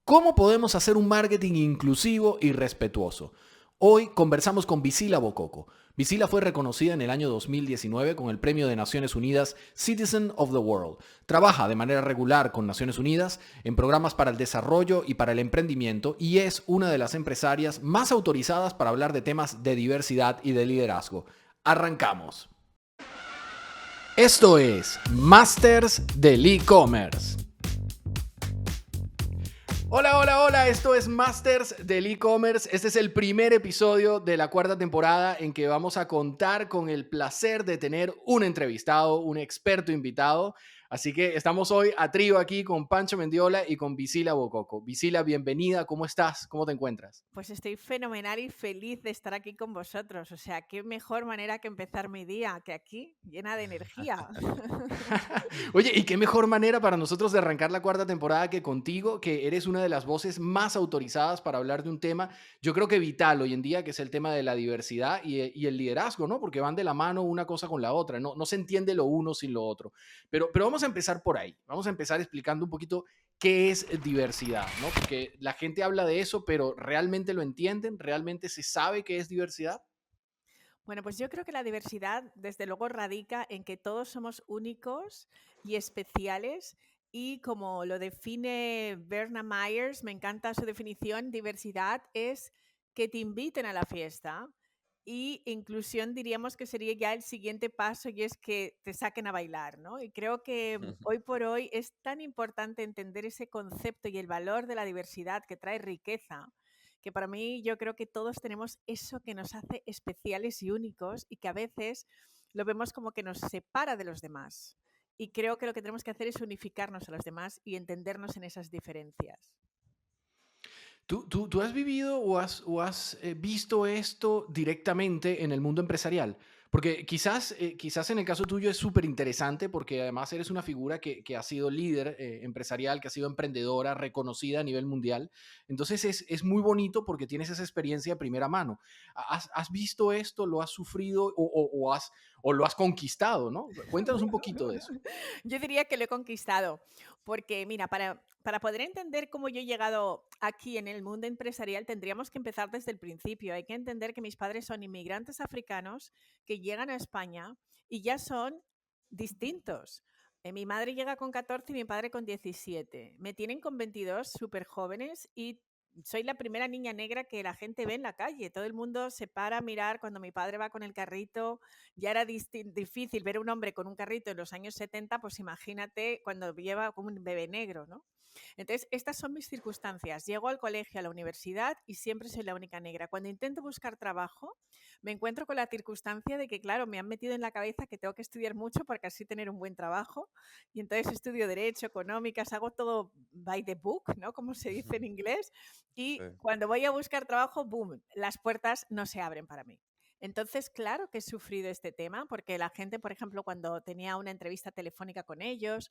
¿Cómo podemos hacer un marketing inclusivo y respetuoso? Hoy conversamos con Visila Bococo. Visila fue reconocida en el año 2019 con el Premio de Naciones Unidas Citizen of the World. Trabaja de manera regular con Naciones Unidas en programas para el desarrollo y para el emprendimiento y es una de las empresarias más autorizadas para hablar de temas de diversidad y de liderazgo. Arrancamos. Esto es Masters del E-Commerce. Hola, hola, hola, esto es Masters del E-Commerce. Este es el primer episodio de la cuarta temporada en que vamos a contar con el placer de tener un entrevistado, un experto invitado. Así que estamos hoy a trío aquí con Pancho Mendiola y con Visila Bococo. Visila, bienvenida, ¿cómo estás? ¿Cómo te encuentras? Pues estoy fenomenal y feliz de estar aquí con vosotros. O sea, qué mejor manera que empezar mi día que aquí, llena de energía. Oye, y qué mejor manera para nosotros de arrancar la cuarta temporada que contigo, que eres una de las voces más autorizadas para hablar de un tema, yo creo que vital hoy en día, que es el tema de la diversidad y el liderazgo, ¿no? Porque van de la mano una cosa con la otra, no se entiende lo uno sin lo otro. Pero vamos a empezar por ahí, vamos a empezar explicando un poquito qué es diversidad, ¿no? Porque la gente habla de eso, pero ¿realmente lo entienden? ¿Realmente se sabe qué es diversidad? Bueno, pues yo creo que la diversidad, desde luego, radica en que todos somos únicos y especiales. Y como lo define Berna Myers, me encanta su definición, diversidad es que te inviten a la fiesta. Y inclusión diríamos que sería ya el siguiente paso y es que te saquen a bailar, ¿no? Y creo que hoy por hoy es tan importante entender ese concepto y el valor de la diversidad que trae riqueza, que para mí yo creo que todos tenemos eso que nos hace especiales y únicos y que a veces lo vemos como que nos separa de los demás. Y creo que lo que tenemos que hacer es unificarnos a los demás y entendernos en esas diferencias. ¿Tú has vivido o has visto esto directamente en el mundo empresarial? Porque quizás en el caso tuyo es súper interesante porque además eres una figura que ha sido líder empresarial, que ha sido emprendedora, reconocida a nivel mundial. Entonces es muy bonito porque tienes esa experiencia de primera mano. ¿Has visto esto? ¿Lo has sufrido o lo has conquistado? ¿No? Cuéntanos un poquito de eso. Yo diría que lo he conquistado, porque mira, para poder entender cómo yo he llegado aquí en el mundo empresarial, tendríamos que empezar desde el principio. Hay que entender que mis padres son inmigrantes africanos que llegan a España y ya son distintos. Mi madre llega con 14 y mi padre con 17. Me tienen con 22, súper jóvenes, y soy la primera niña negra que la gente ve en la calle. Todo el mundo se para a mirar cuando mi padre va con el carrito. Ya era difícil ver un hombre con un carrito en los años 70, pues imagínate cuando lleva como un bebé negro, ¿no? Entonces, estas son mis circunstancias. Llego al colegio, a la universidad y siempre soy la única negra. Cuando intento buscar trabajo, me encuentro con la circunstancia de que, claro, me han metido en la cabeza que tengo que estudiar mucho para así tener un buen trabajo. Y entonces estudio Derecho, Económicas, hago todo by the book, ¿no? Como se dice en inglés. Y Sí. cuando voy a buscar trabajo, boom, las puertas no se abren para mí. Entonces, claro que he sufrido este tema, porque la gente, por ejemplo, cuando tenía una entrevista telefónica con ellos,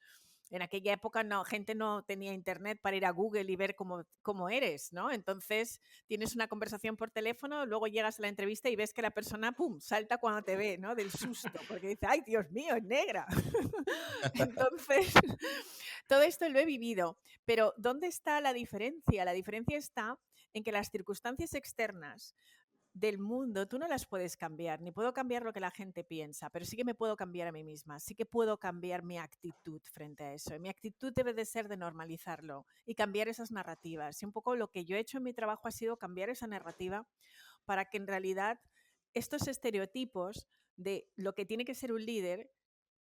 en aquella época gente no tenía internet para ir a Google y ver cómo eres, ¿no? Entonces, tienes una conversación por teléfono, luego llegas a la entrevista y ves que la persona, ¡pum!, salta cuando te ve, ¿no? Del susto, porque dice, ¡ay, Dios mío, es negra! Entonces, todo esto lo he vivido, pero ¿dónde está la diferencia? La diferencia está en que las circunstancias externas del mundo, tú no las puedes cambiar, ni puedo cambiar lo que la gente piensa, pero sí que me puedo cambiar a mí misma, sí que puedo cambiar mi actitud frente a eso. Y mi actitud debe de ser de normalizarlo y cambiar esas narrativas. Y un poco lo que yo he hecho en mi trabajo ha sido cambiar esa narrativa para que en realidad estos estereotipos de lo que tiene que ser un líder,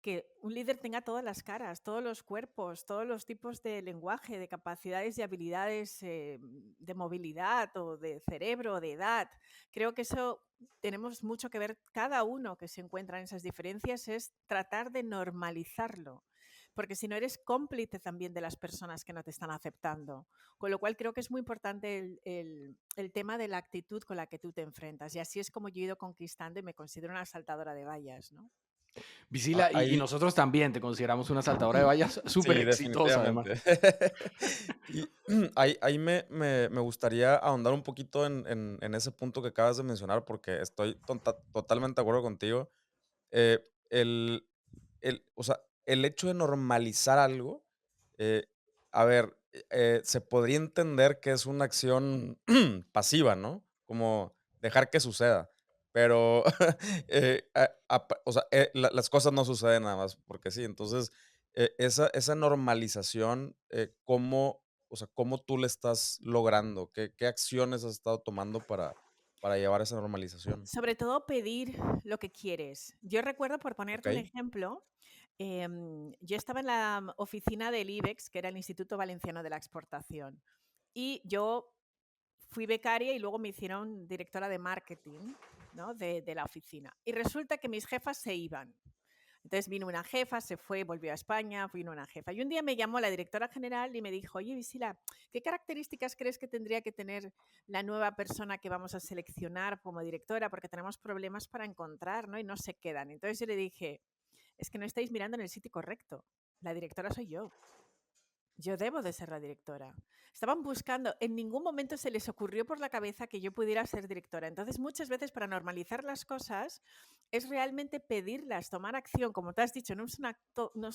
que un líder tenga todas las caras, todos los cuerpos, todos los tipos de lenguaje, de capacidades y habilidades de movilidad o de cerebro, de edad. Creo que eso tenemos mucho que ver, cada uno que se encuentra en esas diferencias es tratar de normalizarlo, porque si no eres cómplice también de las personas que no te están aceptando. Con lo cual creo que es muy importante el tema de la actitud con la que tú te enfrentas. Y así es como yo he ido conquistando y me considero una saltadora de vallas, ¿no? Visila, y Ahí nosotros también te consideramos una saltadora de vallas súper sí, exitosa, además. definitivamente. Y ahí me gustaría ahondar un poquito en ese punto que acabas de mencionar, porque estoy totalmente de acuerdo contigo. Eh, el o sea, el hecho de normalizar algo, eh, a ver, se podría entender que es una acción pasiva, ¿no? Como dejar que suceda. Pero, o sea, las cosas no suceden nada más porque sí. Entonces, esa normalización, o sea, ¿cómo tú le estás logrando? ¿Qué acciones has estado tomando para llevar esa normalización? Sobre todo pedir lo que quieres. Yo recuerdo, por ponerte un Okey, ejemplo, yo estaba en la oficina del IBEX, que era el Instituto Valenciano de la Exportación, y yo fui becaria y luego me hicieron directora de marketing, ¿no? de la oficina. Y resulta que mis jefas se iban. Entonces vino una jefa, se fue, volvió a España, vino una jefa. Y un día me llamó la directora general y me dijo, oye, Visila, ¿qué características crees que tendría que tener la nueva persona que vamos a seleccionar como directora? Porque tenemos problemas para encontrar, ¿no? Y no se quedan. Entonces yo le dije, es que no estáis mirando en el sitio correcto. La directora soy yo. Yo debo de ser la directora. Estaban buscando, en ningún momento se les ocurrió por la cabeza que yo pudiera ser directora. Entonces, muchas veces para normalizar las cosas es realmente pedirlas, tomar acción, como te has dicho, no es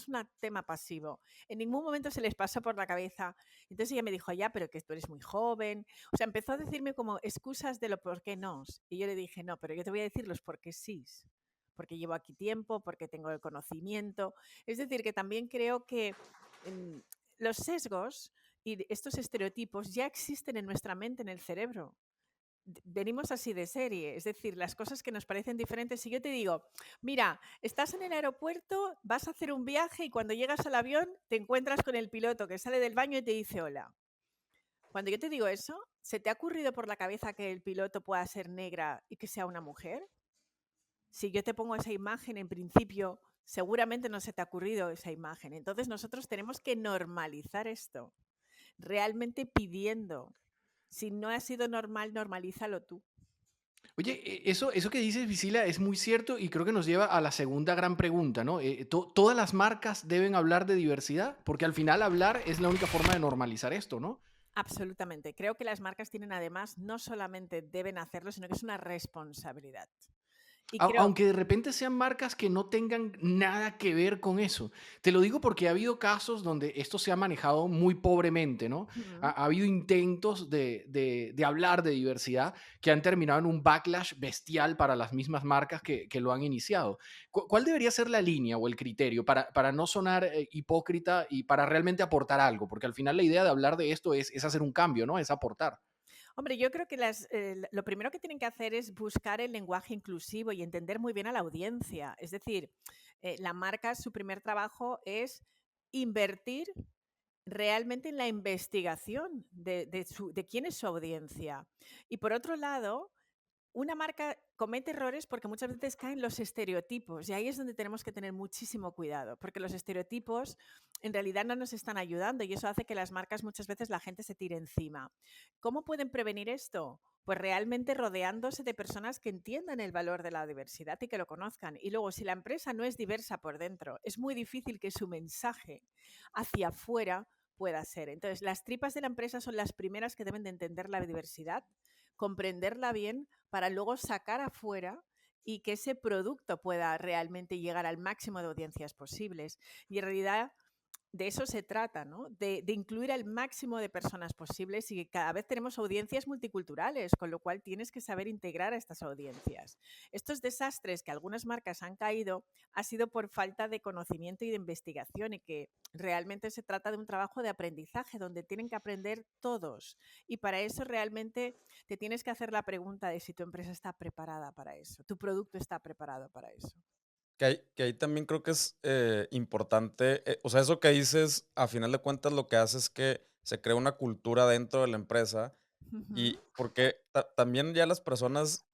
un tema pasivo. En ningún momento se les pasó por la cabeza. Entonces ella me dijo, ya, pero que tú eres muy joven. O sea, empezó a decirme como excusas de lo por qué no. Y yo le dije, no, pero yo te voy a decir los por qué sí. Porque llevo aquí tiempo, porque tengo el conocimiento. Es decir, que también creo que em, los sesgos y estos estereotipos ya existen en nuestra mente, en el cerebro. Venimos así de serie, es decir, las cosas que nos parecen diferentes. Si yo te digo, mira, estás en el aeropuerto, vas a hacer un viaje y cuando llegas al avión te encuentras con el piloto que sale del baño y te dice hola. Cuando yo te digo eso, ¿se te ha ocurrido por la cabeza que el piloto pueda ser negra y que sea una mujer? Si yo te pongo esa imagen, en principio, seguramente no se te ha ocurrido esa imagen. Entonces nosotros tenemos que normalizar esto, realmente pidiendo. Si no ha sido normal, normalízalo tú. Oye, eso que dices, Visila, es muy cierto y creo que nos lleva a la segunda gran pregunta, ¿no? ¿Todas las marcas deben hablar de diversidad? Porque al final hablar es la única forma de normalizar esto, ¿no? Absolutamente. Creo que las marcas tienen además, no solamente deben hacerlo, sino que es una responsabilidad. Y creo, Aunque de repente sean marcas que no tengan nada que ver con eso. Te lo digo porque ha habido casos donde esto se ha manejado muy pobremente, ¿no? mm, Ha habido intentos de hablar de diversidad que han terminado en un backlash bestial para las mismas marcas que lo han iniciado. ¿Cuál debería ser la línea o el criterio para no sonar hipócrita y para realmente aportar algo? Porque al final la idea de hablar de esto es hacer un cambio, ¿no? Es aportar. hombre, yo creo que lo primero que tienen que hacer es buscar el lenguaje inclusivo y entender muy bien a la audiencia. Es decir, la marca, su primer trabajo es invertir realmente en la investigación de quién es su audiencia. Y por otro lado, una marca comete errores porque muchas veces caen los estereotipos y ahí es donde tenemos que tener muchísimo cuidado, porque los estereotipos en realidad no nos están ayudando y eso hace que las marcas muchas veces la gente se tire encima. ¿Cómo pueden prevenir esto? Pues realmente rodeándose de personas que entiendan el valor de la diversidad y que lo conozcan. Y luego, si la empresa no es diversa por dentro, es muy difícil que su mensaje hacia afuera pueda ser. Entonces, las tripas de la empresa son las primeras que deben de entender la diversidad, comprenderla bien para luego sacar afuera y que ese producto pueda realmente llegar al máximo de audiencias posibles. Y en realidad de eso se trata, ¿no? De incluir al máximo de personas posibles y cada vez tenemos audiencias multiculturales, con lo cual tienes que saber integrar a estas audiencias. Estos desastres que algunas marcas han caído ha sido por falta de conocimiento y de investigación y que realmente se trata de un trabajo de aprendizaje donde tienen que aprender todos. Y para eso realmente te tienes que hacer la pregunta de si tu empresa está preparada para eso, tu producto está preparado para eso. Que ahí también creo que es, importante, o sea, eso que dices, a final de cuentas, lo que hace es que se crea una cultura dentro de la empresa, Ujú. y porque también ya las personas,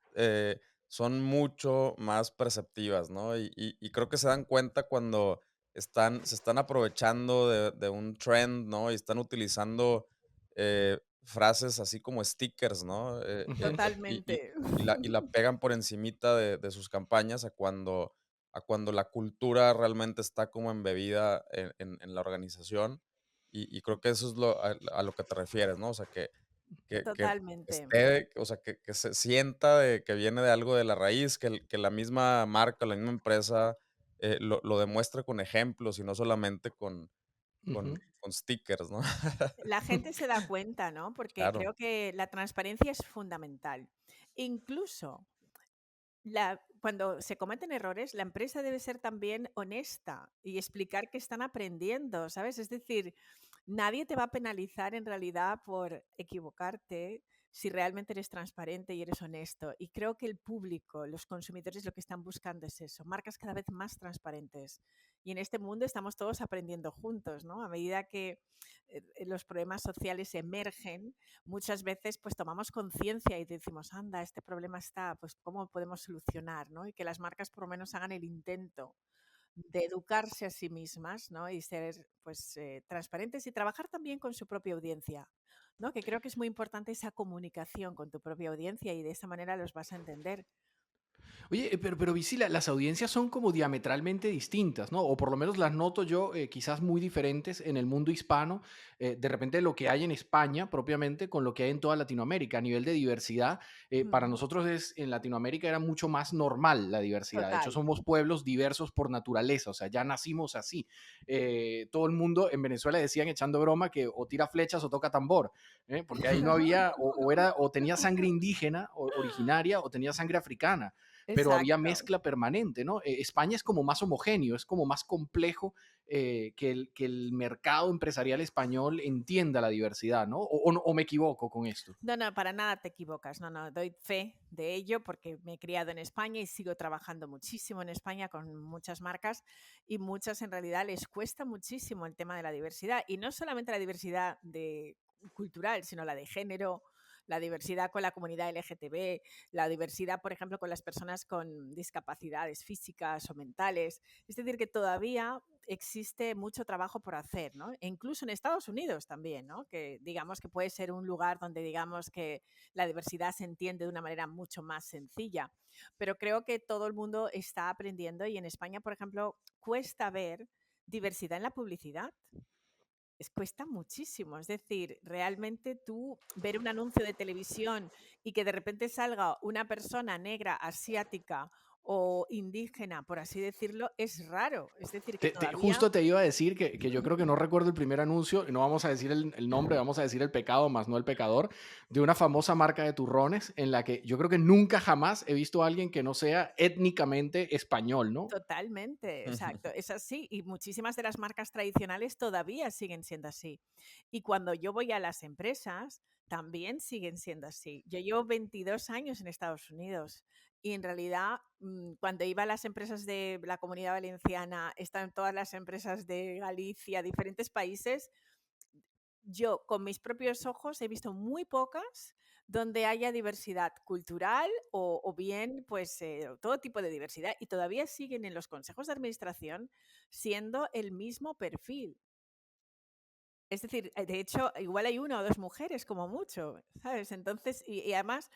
son mucho más perceptivas, ¿no? Y creo que se dan cuenta cuando se están aprovechando de un trend, ¿no? Y están utilizando, frases así como stickers, ¿no? Ujú. Totalmente. Y la pegan por encimita de sus campañas a cuando la cultura realmente está como embebida en la organización, y creo que eso es a lo que te refieres, ¿no? O sea, que Totalmente. esté, o sea, que se sienta que viene de algo de la raíz, que la misma marca, la misma empresa, lo demuestre con ejemplos y no solamente con Ujú. con stickers, ¿no? La gente se da cuenta, ¿no? Porque Claro. creo que la transparencia es fundamental. Incluso cuando se cometen errores, la empresa debe ser también honesta y explicar que están aprendiendo, ¿sabes? Es decir, nadie te va a penalizar en realidad por equivocarte si realmente eres transparente y eres honesto. Y creo que el público, los consumidores, lo que están buscando es eso, marcas cada vez más transparentes. Y en este mundo estamos todos aprendiendo juntos, ¿no? A medida que los problemas sociales emergen, muchas veces pues tomamos conciencia y decimos, anda, este problema está, pues cómo podemos solucionar, ¿no? Y que las marcas por lo menos hagan el intento de educarse a sí mismas, ¿no? Y ser pues transparentes y trabajar también con su propia audiencia, ¿no? Que creo que es muy importante esa comunicación con tu propia audiencia y de esa manera los vas a entender. Oye, pero Visila, las audiencias son como diametralmente distintas, ¿no? O por lo menos las noto yo quizás muy diferentes en el mundo hispano, de repente lo que hay en España propiamente con lo que hay en toda Latinoamérica. A nivel de diversidad, para Mm, nosotros en Latinoamérica era mucho más normal la diversidad. De hecho, total. somos pueblos diversos por naturaleza, o sea, ya nacimos así. Todo el mundo en Venezuela decían echando broma que o tira flechas o toca tambor, porque ahí no había, o tenía sangre indígena originaria o tenía sangre africana, pero había Exacto. mezcla permanente, ¿no? España es como más homogéneo, es como más complejo que el mercado empresarial español entienda la diversidad, ¿no? O me equivoco con esto. No, no, para nada te equivocas. No, no, doy fe de ello porque me he criado en España y sigo trabajando muchísimo en España con muchas marcas y muchas en realidad les cuesta muchísimo el tema de la diversidad y no solamente la diversidad cultural, sino la de género, la diversidad con la comunidad LGTB, la diversidad, por ejemplo, con las personas con discapacidades físicas o mentales. Es decir, que todavía existe mucho trabajo por hacer, ¿no? E incluso en Estados Unidos también, ¿no? Que digamos que puede ser un lugar donde digamos que la diversidad se entiende de una manera mucho más sencilla. Pero creo que todo el mundo está aprendiendo y en España, por ejemplo, cuesta ver diversidad en la publicidad. Cuesta muchísimo, es decir, realmente tú ver un anuncio de televisión y que de repente salga una persona negra, asiática o indígena, por así decirlo, es raro. Es decir, que todavía Justo te iba a decir que yo creo que no recuerdo el primer anuncio, y no vamos a decir el nombre, vamos a decir el pecado más no el pecador, de una famosa marca de turrones en la que yo creo que nunca jamás he visto a alguien que no sea étnicamente español, ¿no? totalmente, exacto, es así y muchísimas de las marcas tradicionales todavía siguen siendo así. Y cuando yo voy a las empresas, también siguen siendo así. Yo llevo 22 años en Estados Unidos y en realidad cuando iba a las empresas de la Comunidad Valenciana, están todas las empresas de Galicia, diferentes países, yo con mis propios ojos he visto muy pocas donde haya diversidad cultural o bien pues todo tipo de diversidad y todavía siguen en los consejos de administración siendo el mismo perfil. Es decir, de hecho, igual hay una o dos mujeres como mucho, ¿sabes? Entonces, y además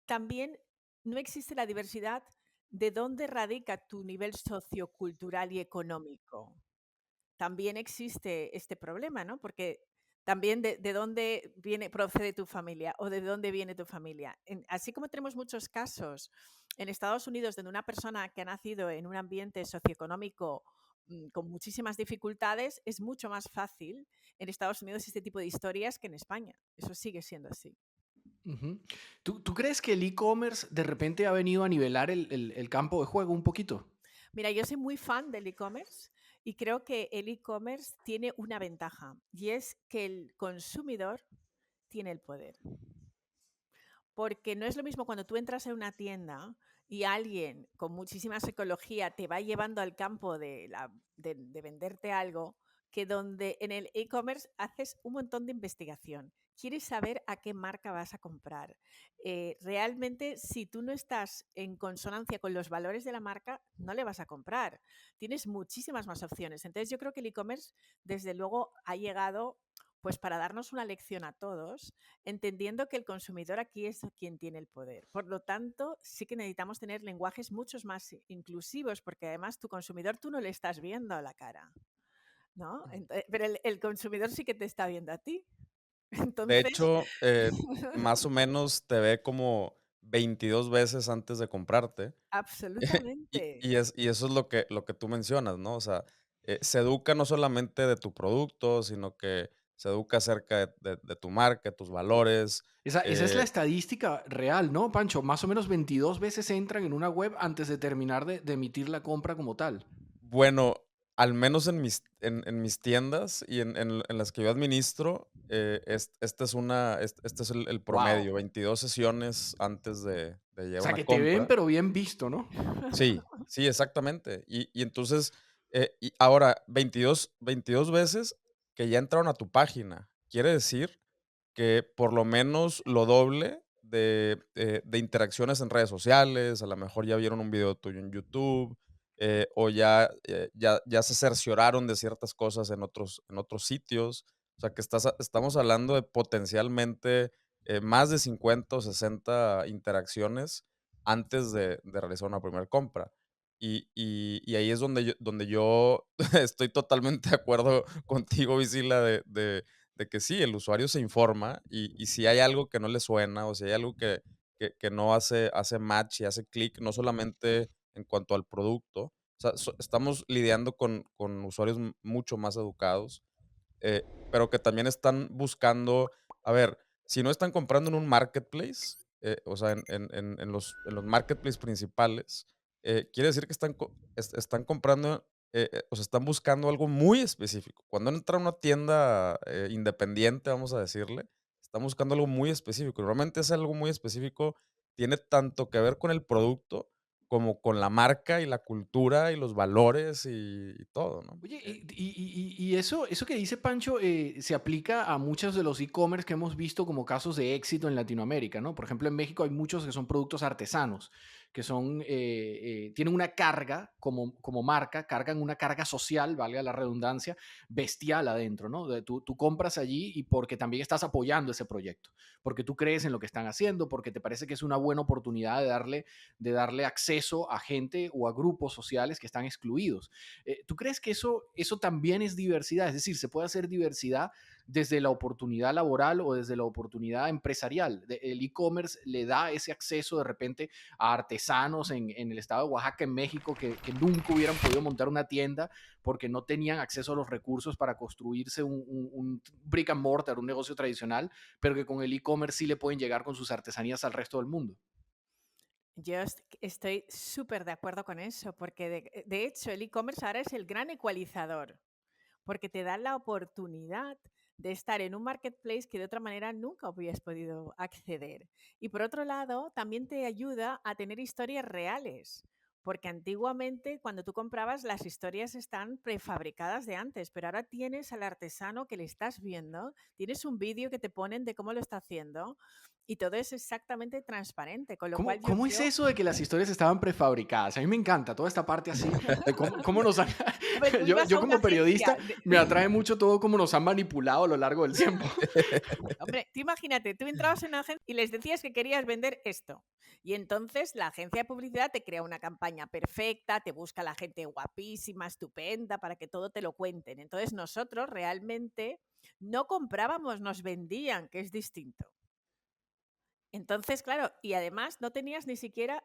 también no existe la diversidad de dónde radica tu nivel sociocultural y económico. También existe este problema, ¿no? Porque también de dónde procede tu familia o de dónde viene tu familia. Así como tenemos muchos casos en Estados Unidos donde una persona que ha nacido en un ambiente socioeconómico con muchísimas dificultades, es mucho más fácil en Estados Unidos este tipo de historias que en España. Eso sigue siendo así. Ujú. ¿Tú crees que el e-commerce de repente ha venido a nivelar el campo de juego un poquito? Mira, yo soy muy fan del e-commerce y creo que el e-commerce tiene una ventaja y es que el consumidor tiene el poder. Porque no es lo mismo cuando tú entras en una tienda y alguien con muchísima psicología te va llevando al campo de venderte algo, que donde en el e-commerce haces un montón de investigación. Quieres saber a qué marca vas a comprar. Realmente, si tú no estás en consonancia con los valores de la marca, no le vas a comprar. Tienes muchísimas más opciones. Entonces, yo creo que el e-commerce, desde luego, ha llegado pues para darnos una lección a todos, entendiendo que el consumidor aquí es quien tiene el poder. Por lo tanto, sí que necesitamos tener lenguajes muchos más inclusivos, porque además tu consumidor tú no le estás viendo a la cara, ¿no? Pero el consumidor sí que te está viendo a ti. De Entonces, hecho, más o menos te ve como 22 veces antes de comprarte. Y absolutamente. y eso es lo que tú mencionas, ¿no? O sea, se educa no solamente de tu producto, sino que se educa acerca de tu marca, tus valores. Esa es la eh, estadística real, ¿no, Pancho? Más o menos 22 veces entran en una web antes de terminar de emitir la compra como tal. Bueno, al menos en mis tiendas y en las que yo administro, esta es este es el Wow. promedio, 22 sesiones antes de O llevar sea, una que te ven, compra. pero bien visto, ¿no? Sí, sí, exactamente. Y entonces, y ahora 22 veces que ya entraron a tu página, quiere decir que por lo menos lo doble de interacciones en redes sociales, a lo mejor ya vieron un video tuyo en YouTube, o ya se cercioraron de ciertas cosas en otros sitios. O sea, que estamos hablando de potencialmente, más de 50 o 60 interacciones antes de realizar una primera compra. Y ahí es donde yo estoy totalmente de acuerdo contigo, Visila, de que sí, el usuario se informa y si hay algo que no le suena o si hay algo que no hace match y hace clic, no solamente en cuanto al producto, o sea, estamos lidiando con usuarios mucho más educados, pero que también están buscando, a ver, si no están comprando en un marketplace, o sea, en los marketplaces principales, quiere decir que están comprando, o sea, están buscando algo muy específico. Cuando entra a una tienda independiente, vamos a decirle, están buscando algo muy específico. Normalmente es algo muy específico, tiene tanto que ver con el producto como con la marca y la cultura y los valores y todo, ¿no? Oye, y eso que dice Pancho se aplica a muchos de los e-commerce que hemos visto como casos de éxito en Latinoamérica, ¿no? Por ejemplo, en México hay muchos que son productos artesanos, que son, tienen una carga como marca, cargan una carga social, valga la redundancia, bestial adentro, ¿no? Tú compras allí y porque también estás apoyando ese proyecto, porque tú crees en lo que están haciendo, porque te parece que es una buena oportunidad de darle acceso a gente o a grupos sociales que están excluidos. ¿Tú crees que eso también es diversidad? Es decir, se puede hacer diversidad desde la oportunidad laboral o desde la oportunidad empresarial. El e-commerce le da ese acceso de repente a artesanos en el estado de Oaxaca, en México, que nunca hubieran podido montar una tienda porque no tenían acceso a los recursos para construirse un brick and mortar, un negocio tradicional, pero que con el e-commerce sí le pueden llegar con sus artesanías al resto del mundo. Yo estoy súper de acuerdo con eso, porque de hecho el e-commerce ahora es el gran ecualizador, porque te da la oportunidad de estar en un marketplace que de otra manera nunca hubieras podido acceder. Y por otro lado, también te ayuda a tener historias reales, porque antiguamente cuando tú comprabas las historias están prefabricadas de antes, pero ahora tienes al artesano que le estás viendo, tienes un vídeo que te ponen de cómo lo está haciendo y todo es exactamente transparente, con lo ¿Cómo, cual yo cómo es creo. eso de que las historias estaban prefabricadas? A mí me encanta toda esta parte así, de cómo nos han... Hombre, tú Yo, ibas yo a una como periodista agencia. me atrae mucho todo cómo nos han manipulado a lo largo del tiempo. Hombre, tú imagínate, tú entrabas en una agencia y les decías que querías vender esto. Y entonces la agencia de publicidad te crea una campaña perfecta, te busca la gente guapísima, estupenda, para que todo te lo cuenten. Entonces nosotros realmente no comprábamos, nos vendían, que es distinto. Entonces, claro, y además no tenías ni siquiera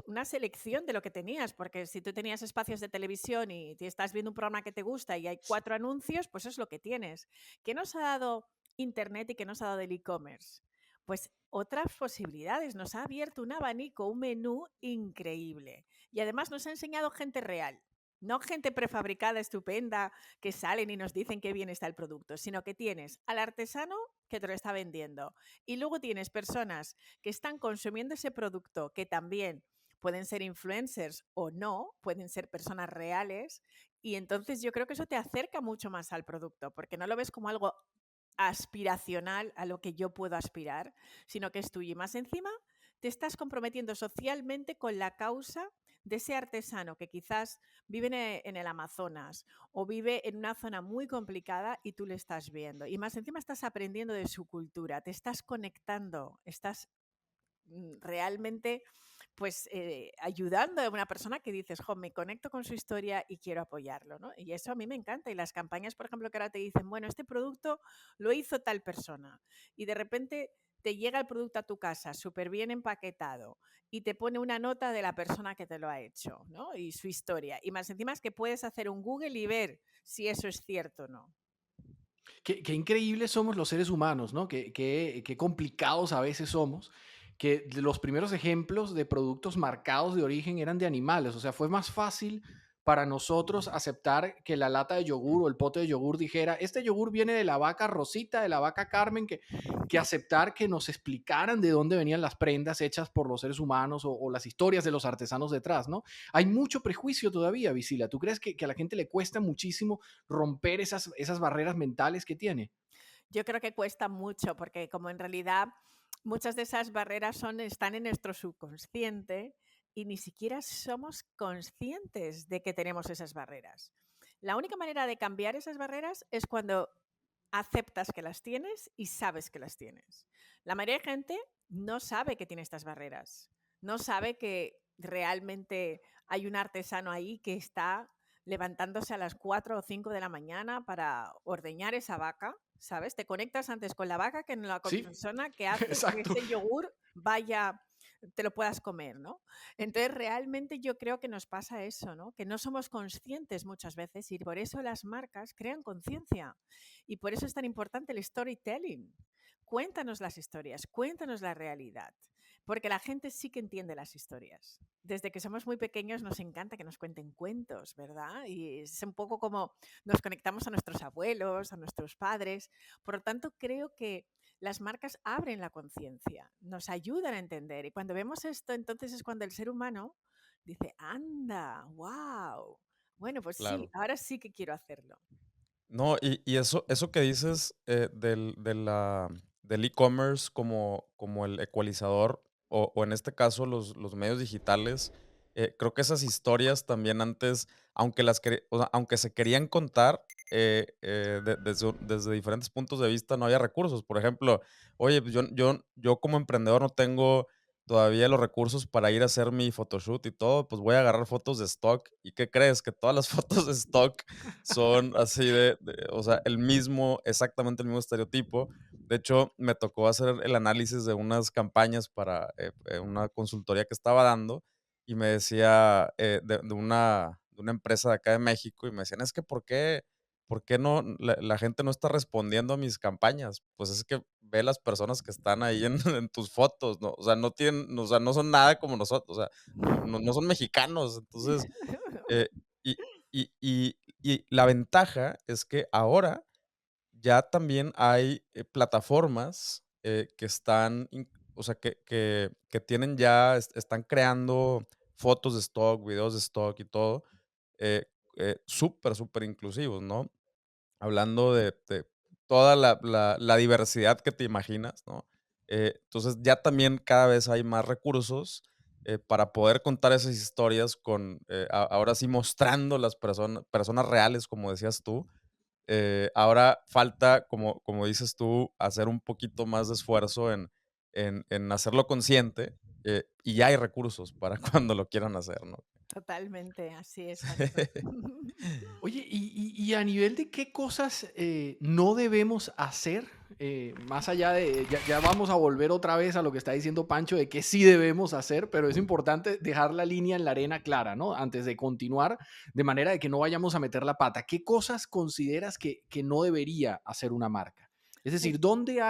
una selección de lo que tenías, porque si tú tenías espacios de televisión y te estás viendo un programa que te gusta y hay 4 anuncios, pues eso es lo que tienes. ¿Qué nos ha dado Internet y qué nos ha dado el e-commerce? Pues otras posibilidades, nos ha abierto un abanico, un menú increíble. Y además nos ha enseñado gente real. No gente prefabricada, estupenda, que salen y nos dicen qué bien está el producto, sino que tienes al artesano que te lo está vendiendo, y luego tienes personas que están consumiendo ese producto, que también pueden ser influencers o no, pueden ser personas reales. Y entonces yo creo que eso te acerca mucho más al producto, porque no lo ves como algo aspiracional a lo que yo puedo aspirar, sino que es tuyo. Y más encima, te estás comprometiendo socialmente con la causa de ese artesano que quizás vive en el Amazonas o vive en una zona muy complicada y tú le estás viendo. Y más encima estás aprendiendo de su cultura, te estás conectando, estás realmente pues ayudando a una persona que dices, jo, me conecto con su historia y quiero apoyarlo, ¿no? Y eso a mí me encanta. Y las campañas, por ejemplo, que ahora te dicen, bueno, este producto lo hizo tal persona y de repente te llega el producto a tu casa súper bien empaquetado y te pone una nota de la persona que te lo ha hecho, ¿no? Y su historia. Y más encima es que puedes hacer un Google y ver si eso es cierto o no. Qué increíbles somos los seres humanos, ¿no? Qué complicados a veces somos, que los primeros ejemplos de productos marcados de origen eran de animales. O sea, fue más fácil para nosotros aceptar que la lata de yogur o el pote de yogur dijera, este yogur viene de la vaca Rosita, de la vaca Carmen, que aceptar que nos explicaran de dónde venían las prendas hechas por los seres humanos o las historias de los artesanos detrás, ¿no? Hay mucho prejuicio todavía, Visila. ¿Tú crees que a la gente le cuesta muchísimo romper esas barreras mentales que tiene? Yo creo que cuesta mucho porque como en realidad muchas de esas barreras están en nuestro subconsciente y ni siquiera somos conscientes de que tenemos esas barreras. La única manera de cambiar esas barreras es cuando aceptas que las tienes y sabes que las tienes. La mayoría de gente no sabe que tiene estas barreras, no sabe que realmente hay un artesano ahí que está levantándose a las 4 o 5 de la mañana para ordeñar esa vaca, ¿sabes? Te conectas antes con la vaca que con la Sí, persona que hace que exacto. ese yogur vaya, te lo puedas comer, ¿no? Entonces, realmente yo creo que nos pasa eso, ¿no? Que no somos conscientes muchas veces y por eso las marcas crean conciencia. Y por eso es tan importante el storytelling. Cuéntanos las historias, cuéntanos la realidad, porque la gente sí que entiende las historias. Desde que somos muy pequeños nos encanta que nos cuenten cuentos, ¿verdad? Y es un poco como nos conectamos a nuestros abuelos, a nuestros padres. Por lo tanto, creo que las marcas abren la conciencia, nos ayudan a entender. Y cuando vemos esto, entonces es cuando el ser humano dice, anda, wow. Bueno, pues sí, Claro. ahora sí que quiero hacerlo. No, y eso que dices, del e-commerce como el ecualizador, o en este caso los medios digitales, creo que esas historias también antes, o sea, aunque se querían contar, desde diferentes puntos de vista, no había recursos. Por ejemplo, oye, pues yo como emprendedor no tengo todavía los recursos para ir a hacer mi photoshoot y todo, pues voy a agarrar fotos de stock. ¿Y qué crees? Que todas las fotos de stock son así o sea, exactamente el mismo estereotipo. De hecho, me tocó hacer el análisis de unas campañas para una consultoría que estaba dando y me decía de una empresa de acá de México y me decían, es que ¿por qué no la gente no está respondiendo a mis campañas? Pues es que ve las personas que están ahí en, en tus fotos, ¿no? O sea, o sea, no son nada como nosotros, o sea, no son mexicanos. Entonces, eh, y, y la ventaja es que ahora ya también hay plataformas que o sea, que tienen ya, están creando fotos de stock, videos de stock y todo, eh, súper, súper inclusivos, ¿no? Hablando de toda la diversidad que te imaginas, ¿no? Entonces, ya también cada vez hay más recursos, para poder contar esas historias ahora sí mostrando las personas reales, como decías tú. Ahora falta, como dices tú, hacer un poquito más de esfuerzo en hacerlo consciente, y ya hay recursos para cuando lo quieran hacer, ¿no? Totalmente, así, exacto. Oye, y a nivel de qué cosas no debemos hacer, más allá de, ya vamos a volver otra vez a lo que está diciendo Pancho, de qué sí debemos hacer, pero es importante dejar la línea en la arena clara, ¿no? Antes de continuar, de manera de que no vayamos a meter la pata. ¿Qué cosas consideras que no debería hacer una marca? Es decir, Uf, ¿dónde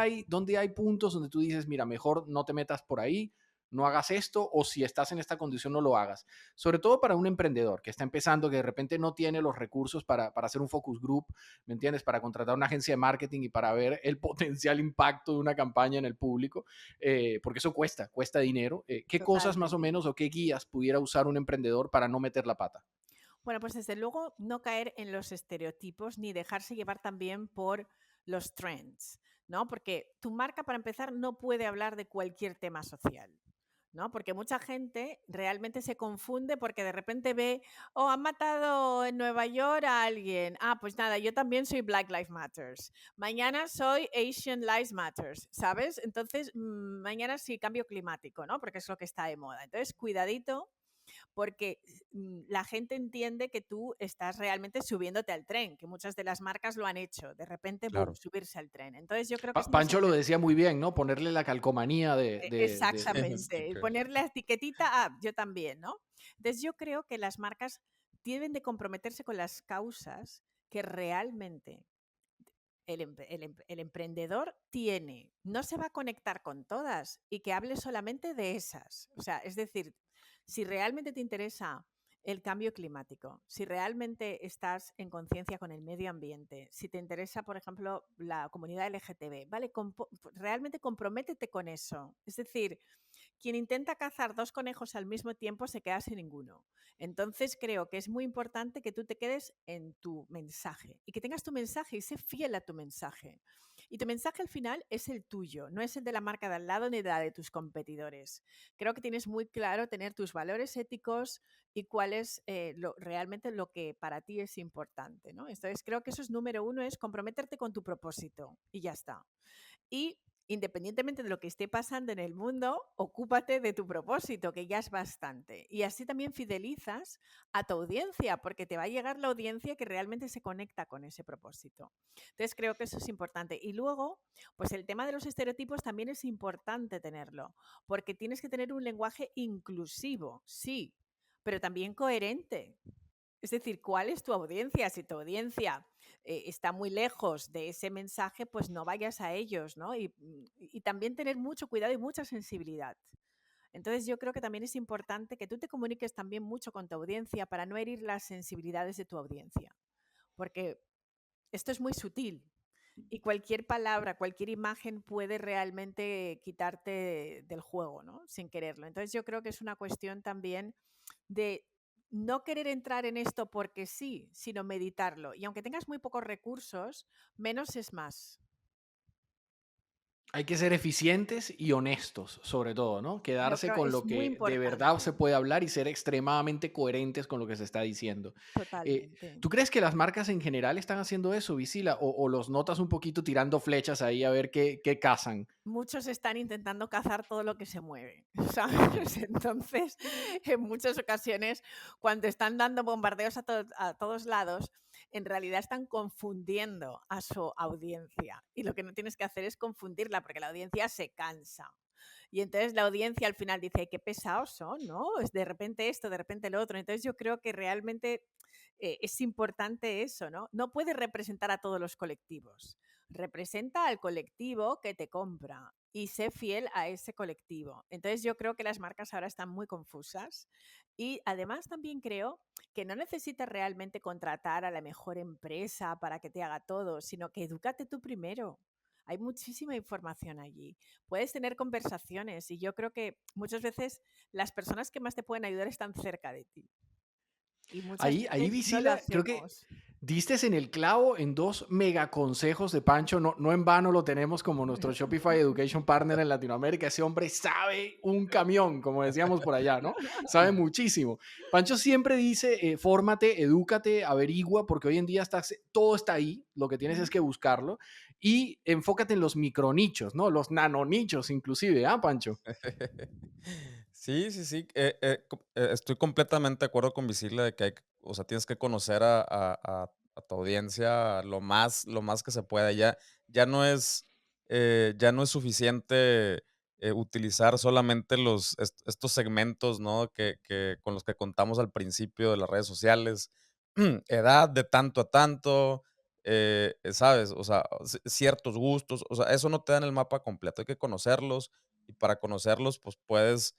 hay puntos donde tú dices, mira, mejor no te metas por ahí, no hagas esto, o si estás en esta condición, no lo hagas? Sobre todo para un emprendedor que está empezando, que de repente no tiene los recursos para hacer un focus group, ¿me entiendes? Para contratar una agencia de marketing y para ver el potencial impacto de una campaña en el público, porque eso cuesta dinero. ¿Qué cosas más o totalmente. menos o qué guías pudiera usar un emprendedor para no meter la pata? Bueno, pues desde luego no caer en los estereotipos ni dejarse llevar también por los trends, ¿no? Porque tu marca, para empezar, no puede hablar de cualquier tema social. ¿no? Porque mucha gente realmente se confunde porque de repente ve, oh, han matado en Nueva York a alguien. Ah, pues nada, yo también soy Black Lives Matters. Mañana soy Asian Lives Matters, ¿sabes? Entonces, mañana sí, cambio climático, ¿no? Porque es lo que está de moda. Entonces, cuidadito porque la gente entiende que tú estás realmente subiéndote al tren, que muchas de las marcas lo han hecho, de repente, boom, Claro. subirse al tren. Entonces yo creo que es muy Pancho lo sencillo. decía muy bien, ¿no? Ponerle la calcomanía Sí, Exactamente, y stickers. poner la etiquetita, ah, yo también, ¿no? Entonces yo creo que las marcas deben de comprometerse con las causas que realmente el emprendedor tiene. No se va a conectar con todas y que hable solamente de esas. O sea, es decir, si realmente te interesa el cambio climático, si realmente estás en conciencia con el medio ambiente, si te interesa, por ejemplo, la comunidad LGTB, ¿vale? Realmente comprométete con eso. Es decir, quien intenta cazar dos conejos al mismo tiempo se queda sin ninguno. Entonces creo que es muy importante que tú te quedes en tu mensaje y que tengas tu mensaje y sé fiel a tu mensaje. Y tu mensaje al final es el tuyo, no es el de la marca de al lado ni de la de tus competidores. Creo que tienes muy claro tener tus valores éticos y cuál es realmente lo que para ti es importante, ¿no? Entonces creo que eso es número uno, es comprometerte con tu propósito y ya está. Y independientemente de lo que esté pasando en el mundo, ocúpate de tu propósito, que ya es bastante. Y así también fidelizas a tu audiencia, porque te va a llegar la audiencia que realmente se conecta con ese propósito. Entonces creo que eso es importante. Y luego, pues el tema de los estereotipos también es importante tenerlo, porque tienes que tener un lenguaje inclusivo, sí, pero también coherente. Es decir, ¿cuál es tu audiencia? Si tu audiencia está muy lejos de ese mensaje, pues no vayas a ellos, ¿no? Y también tener mucho cuidado y mucha sensibilidad. Entonces yo creo que también es importante que tú te comuniques también mucho con tu audiencia para no herir las sensibilidades de tu audiencia, porque esto es muy sutil y cualquier palabra, cualquier imagen puede realmente quitarte del juego, ¿no? Sin quererlo. Entonces yo creo que es una cuestión también de no querer entrar en esto porque sí, sino meditarlo. Y aunque tengas muy pocos recursos, menos es más. Hay que ser eficientes y honestos, sobre todo, ¿no? Yo Quedarse creo con que es lo muy que de verdad importante, se puede hablar y ser extremadamente coherentes con lo que se está diciendo. totalmente. ¿Tú crees que las marcas en general están haciendo eso, Visila? O los notas un poquito tirando flechas ahí a ver qué cazan? Muchos están intentando cazar todo lo que se mueve, ¿sabes? Entonces, en muchas ocasiones, cuando están dando bombardeos a todos lados, en realidad están confundiendo a su audiencia. Y lo que no tienes que hacer es confundirla, porque la audiencia se cansa. Y entonces la audiencia al final dice, qué pesados son, ¿no? Es de repente esto, de repente lo otro. Entonces yo creo que realmente es importante eso, ¿no? No puedes representar a todos los colectivos. Representa al colectivo que te compra y sé fiel a ese colectivo. Entonces yo creo que las marcas ahora están muy confusas y además también creo que no necesitas realmente contratar a la mejor empresa para que te haga todo, sino que edúcate tú primero. Hay muchísima información allí. Puedes tener conversaciones y yo creo que muchas veces las personas que más te pueden ayudar están cerca de ti y muchas Ahí, veces no lo Visila, creo que hacemos. diste en el clavo en dos mega consejos de Pancho. No, no en vano lo tenemos como nuestro Shopify Education Partner en Latinoamérica. Ese hombre sabe un camión, como decíamos por allá, ¿no? Sabe muchísimo. Pancho siempre dice, fórmate, edúcate, averigua, porque hoy en día todo está ahí. Lo que tienes es que buscarlo. Y enfócate en los micronichos, ¿no? Los nanonichos inclusive, ¿ah, Pancho? Sí, sí, sí. Estoy completamente de acuerdo con Visila de que o sea, tienes que conocer a tu audiencia lo más que se pueda. Ya no es suficiente utilizar solamente estos segmentos, ¿no? Con los que contamos al principio de las redes sociales. Edad de tanto a tanto, ¿sabes? O sea, ciertos gustos. O sea, eso no te da en el mapa completo. Hay que conocerlos y para conocerlos, pues puedes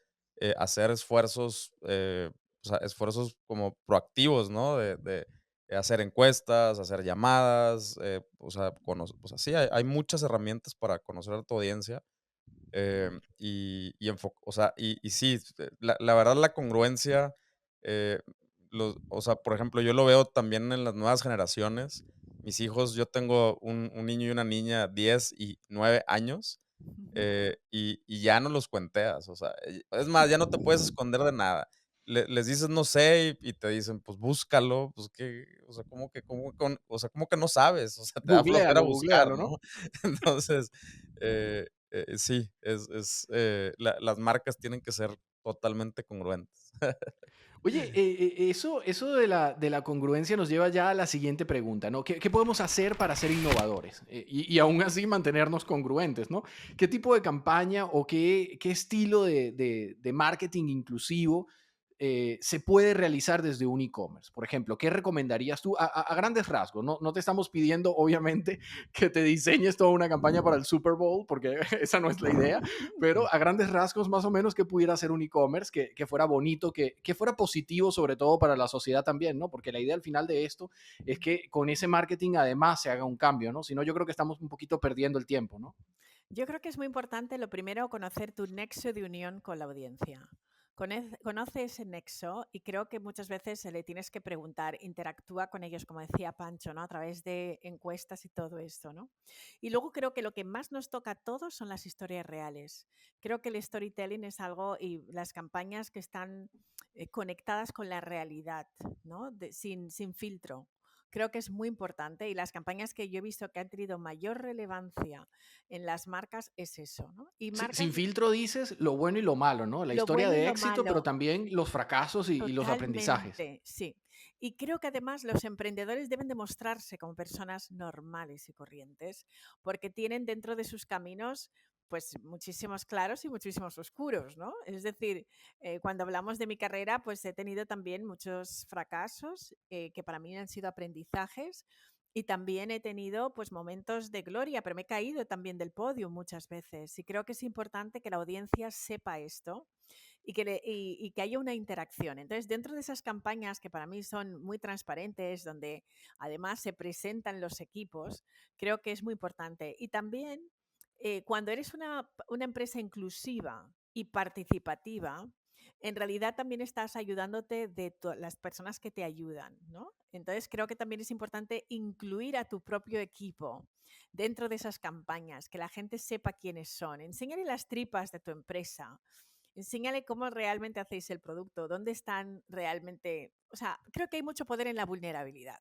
hacer esfuerzos, o sea, esfuerzos como proactivos, ¿no? De hacer encuestas, hacer llamadas, o sea, sí, hay muchas herramientas para conocer a tu audiencia. O sea, y sí, la verdad la congruencia, eh, o sea, por ejemplo, yo lo veo también en las nuevas generaciones. Mis hijos, yo tengo un niño y una niña, 10 y 9 años, y ya no los cuenteas, o sea, es más, ya no te puedes esconder de nada. Les dices: "No sé", y te dicen: "Pues búscalo", pues, ¿qué? O sea, ¿cómo que no sabes? O sea, te da flojera Googléalo, buscar, googléalo, ¿no? ¿no? Entonces, sí, las marcas tienen que ser totalmente congruentes. Oye, eso de la congruencia nos lleva ya a la siguiente pregunta, ¿no? ¿Qué podemos hacer para ser innovadores? Y aún así mantenernos congruentes, ¿no? ¿Qué tipo de campaña o qué estilo de marketing inclusivo se puede realizar desde un e-commerce? Por ejemplo, ¿qué recomendarías tú a grandes rasgos? No, no te estamos pidiendo, obviamente, que te diseñes toda una campaña para el Super Bowl, porque esa no es la idea, pero a grandes rasgos, más o menos, que pudiera ser un e-commerce que fuera bonito, que fuera positivo, sobre todo para la sociedad también, ¿no? Porque la idea al final de esto es que con ese marketing además se haga un cambio, ¿no? Si no, yo creo que estamos un poquito perdiendo el tiempo, ¿no? Yo creo que es muy importante, lo primero, conocer tu nexo de unión con la audiencia. Conoce ese nexo y creo que muchas veces se le tienes que preguntar, interactúa con ellos, como decía Pancho, ¿no? A través de encuestas y todo esto, ¿no? Y luego creo que lo que más nos toca a todos son las historias reales. Creo que el storytelling es algo y las campañas que están conectadas con la realidad, ¿no? Sin filtro. Creo que es muy importante y las campañas que yo he visto que han tenido mayor relevancia en las marcas es eso, ¿no? Y Sin marcas, filtro dices lo bueno y lo malo, ¿no? La lo historia bueno y de lo éxito, pero malo, también los fracasos y los aprendizajes. totalmente, sí. Y creo que además los emprendedores deben demostrarse como personas normales y corrientes, porque tienen dentro de sus caminos pues muchísimos claros y muchísimos oscuros, ¿no? Es decir, cuando hablamos de mi carrera, pues he tenido también muchos fracasos que para mí han sido aprendizajes y también he tenido pues momentos de gloria, pero me he caído también del podio muchas veces y creo que es importante que la audiencia sepa esto y que haya una interacción. Entonces, dentro de esas campañas que para mí son muy transparentes, donde además se presentan los equipos, creo que es muy importante. Y también, cuando eres una empresa inclusiva y participativa, en realidad también estás ayudándote de las personas que te ayudan, ¿no? Entonces creo que también es importante incluir a tu propio equipo dentro de esas campañas, que la gente sepa quiénes son, enseñarle las tripas de tu empresa, enséñale cómo realmente hacéis el producto, dónde están realmente. O sea, creo que hay mucho poder en la vulnerabilidad.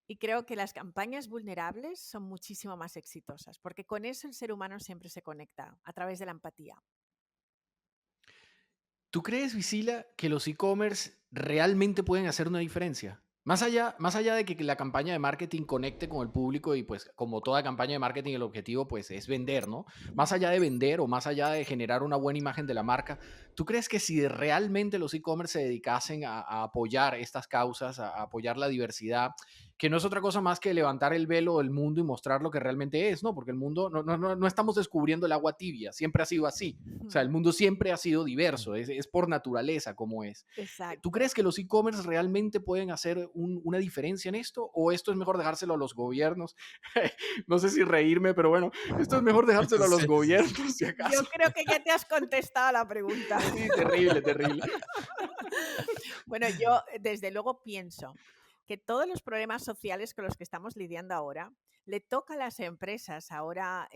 Y creo que las campañas vulnerables son muchísimo más exitosas, porque con eso el ser humano siempre se conecta, a través de la empatía. ¿Tú crees, Visila, que los e-commerce realmente pueden hacer una diferencia? Más allá de que la campaña de marketing conecte con el público y pues como toda campaña de marketing el objetivo pues es vender, ¿no? Más allá de vender o más allá de generar una buena imagen de la marca, ¿tú crees que si realmente los e-commerce se dedicasen a apoyar estas causas, a apoyar la diversidad, que no es otra cosa más que levantar el velo del mundo y mostrar lo que realmente es, ¿no? Porque el mundo, no estamos descubriendo el agua tibia, siempre ha sido así. O sea, el mundo siempre ha sido diverso, es por naturaleza como es. ¿Tú Exacto. crees que los e-commerce realmente pueden hacer una diferencia en esto? ¿O esto es mejor dejárselo a los gobiernos? No sé si reírme, pero bueno, esto es mejor dejárselo a los Sí, sí, sí. gobiernos, si Yo acaso. creo que ya te has contestado la pregunta. Sí, terrible, terrible. Bueno, yo desde luego pienso que todos los problemas sociales con los que estamos lidiando ahora le toca a las empresas ahora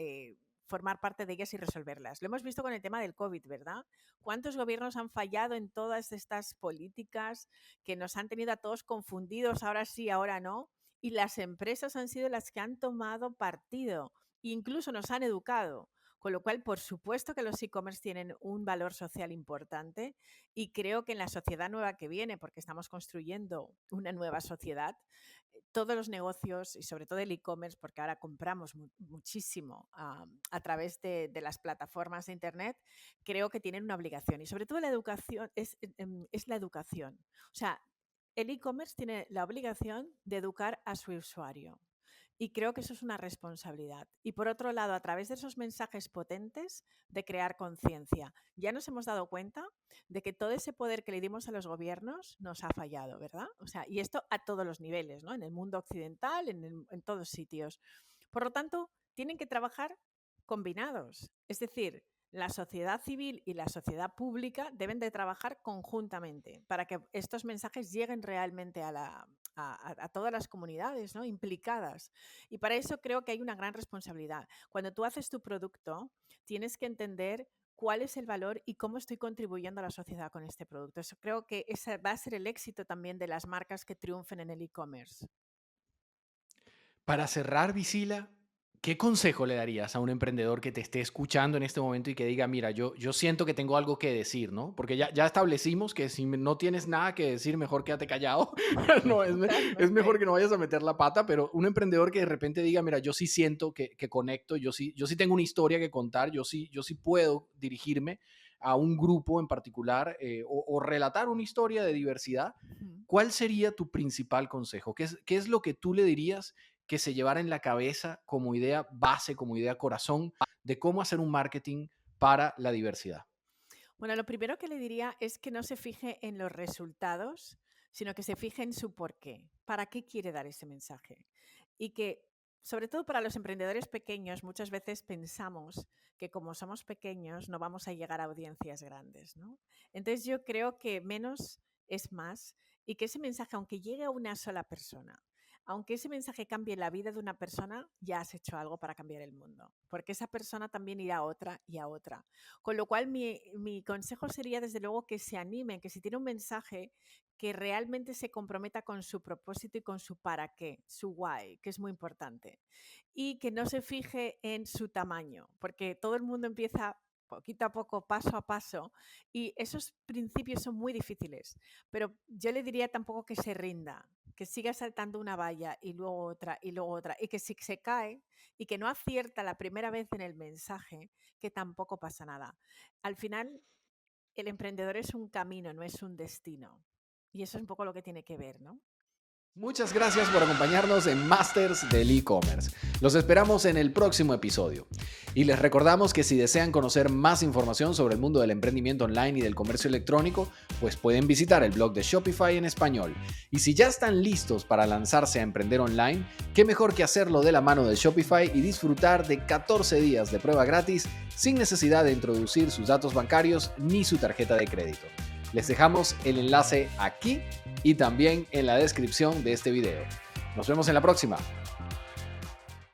formar parte de ellas y resolverlas. Lo hemos visto con el tema del COVID, ¿verdad? ¿Cuántos gobiernos han fallado en todas estas políticas que nos han tenido a todos confundidos, ahora sí, ahora no? Y las empresas han sido las que han tomado partido, incluso nos han educado. Con lo cual, por supuesto que los e-commerce tienen un valor social importante y creo que en la sociedad nueva que viene, porque estamos construyendo una nueva sociedad, todos los negocios y sobre todo el e-commerce, porque ahora compramos muchísimo a través de las plataformas de Internet, creo que tienen una obligación. Y sobre todo la educación es la educación. O sea, el e-commerce tiene la obligación de educar a su usuario. Y creo que eso es una responsabilidad. Y por otro lado, a través de esos mensajes potentes, de crear conciencia. Ya nos hemos dado cuenta de que todo ese poder que le dimos a los gobiernos nos ha fallado, ¿verdad? O sea, y esto a todos los niveles, ¿no? En el mundo occidental, en todos sitios. Por lo tanto, tienen que trabajar combinados. Es decir, la sociedad civil y la sociedad pública deben de trabajar conjuntamente para que estos mensajes lleguen realmente a todas las comunidades, ¿no? Implicadas. Y para eso creo que hay una gran responsabilidad. Cuando tú haces tu producto, tienes que entender cuál es el valor y cómo estoy contribuyendo a la sociedad con este producto. Eso creo que ese va a ser el éxito también de las marcas que triunfen en el e-commerce. Para cerrar, Visila, ¿qué consejo le darías a un emprendedor que te esté escuchando en este momento y que diga, mira, yo siento que tengo algo que decir, ¿no? Porque ya establecimos que si no tienes nada que decir, mejor quédate callado. No, es mejor Totalmente. que no vayas a meter la pata, pero un emprendedor que de repente diga, mira, yo sí siento que conecto, yo sí tengo una historia que contar, yo sí puedo dirigirme a un grupo en particular o relatar una historia de diversidad. Ujú. ¿Cuál sería tu principal consejo? ¿Qué es lo que tú le dirías que se llevara en la cabeza como idea base, como idea corazón, de cómo hacer un marketing para la diversidad? Bueno, lo primero que le diría es que no se fije en los resultados, sino que se fije en su porqué. ¿Para qué quiere dar ese mensaje? Y que, sobre todo para los emprendedores pequeños, muchas veces pensamos que como somos pequeños no vamos a llegar a audiencias grandes, ¿no? Entonces yo creo que menos es más y que ese mensaje, aunque llegue a una sola persona, aunque ese mensaje cambie la vida de una persona, ya has hecho algo para cambiar el mundo, porque esa persona también irá a otra y a otra. Con lo cual, mi consejo sería, desde luego, que se animen, que si tiene un mensaje, que realmente se comprometa con su propósito y con su para qué, su why, que es muy importante. Y que no se fije en su tamaño, porque todo el mundo empieza poquito a poco, paso a paso, y esos principios son muy difíciles. Pero yo le diría tampoco que se rinda, que siga saltando una valla y luego otra, y que si se cae y que no acierta la primera vez en el mensaje, que tampoco pasa nada. Al final, el emprendedor es un camino, no es un destino. Y eso es un poco lo que tiene que ver, ¿no? Muchas gracias por acompañarnos en Masters del E-Commerce. Los esperamos en el próximo episodio. Y les recordamos que si desean conocer más información sobre el mundo del emprendimiento online y del comercio electrónico, pues pueden visitar el blog de Shopify en español. Y si ya están listos para lanzarse a emprender online, qué mejor que hacerlo de la mano de Shopify y disfrutar de 14 días de prueba gratis sin necesidad de introducir sus datos bancarios ni su tarjeta de crédito. Les dejamos el enlace aquí y también en la descripción de este video. Nos vemos en la próxima.